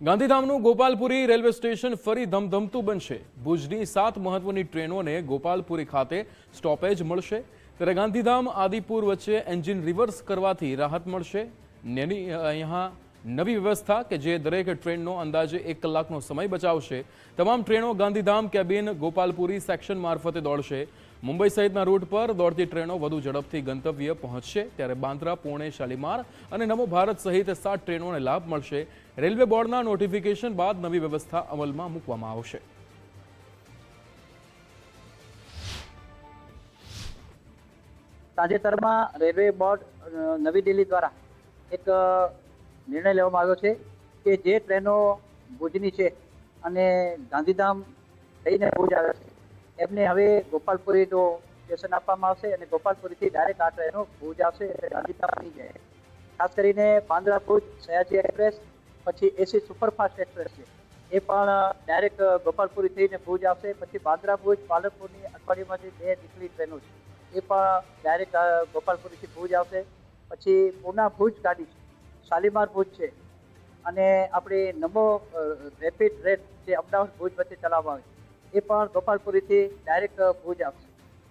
ગાંધીધામનું ગોપાલપુરી railway station ફરી ધમધમતું બનશે। ભુજની 7 મહત્વની ટ્રેનોને ગોપાલપુરી ખાતે સ્ટોપેજ મળશે, ત્યારે ગાંધીધામ આદિપુર વચ્ચે એન્જિન રિવર્સ કરવાથી રાહત મળશે। અહીંયા નવી વ્યવસ્થા કે જે દરેક ટ્રેનનો અંદાજે 1 કલાકનો સમય બચાવશે। તમામ ટ્રેનો ગાંધીધામ કેબિન ગોપાલપુરી સેક્શન મારફતે દોડશે। મુંબઈ સહિતના રૂટ પર દોડતી ટ્રેનો વધુ ઝડપથી ગંતવ્ય પહોંચશે, ત્યારે બાંદ્રા, પુણે, શાલીમાર અને નમો ભારત સહિત 7 ટ્રેનોને લાભ મળશે। રેલવે બોર્ડના નોટિફિકેશન બાદ નવી વ્યવસ્થા અમલમાં મૂકવામાં આવશે। તાજેતરમાં રેલવે બોર્ડ નવી દિલ્હી દ્વારા એક નિર્ણય લેવામાં આવ્યો છે કે જે ટ્રેનો ભુજની છે અને ગાંધીધામ થઈને ભુજ આવે છે એમને હવે ગોપાલપુરીનો સ્ટેશન આપવામાં આવશે અને ગોપાલપુરીથી ડાયરેક્ટ આ ટ્રેનો ભુજ આવશે એટલે ગાંધીધામ નહીં જાય। ખાસ કરીને બાંદ્રા ભુજ સયાજી એક્સપ્રેસ, પછી એસી સુપરફાસ્ટ એક્સપ્રેસ છે એ પણ ડાયરેક્ટ ગોપાલપુરી થઈને ભુજ આવશે। પછી બાંદ્રા ભુજ પાલનપુરની અઠવાડિયામાં જે 2 નીકળી ટ્રેનો છે એ પણ ડાયરેક્ટ ગોપાલપુરીથી ભુજ આવશે। પછી પૂના ભુજ ગાડી છે, શાલીમાર ભુજ છે અને આપણે નમો રેપિડ ટ્રેન જે અમદાવાદ ભુજ વચ્ચે ચલાવવામાં આવે છે એ પણ ગોપાલપુરીથી ડાયરેક્ટ ભુજ આવશે।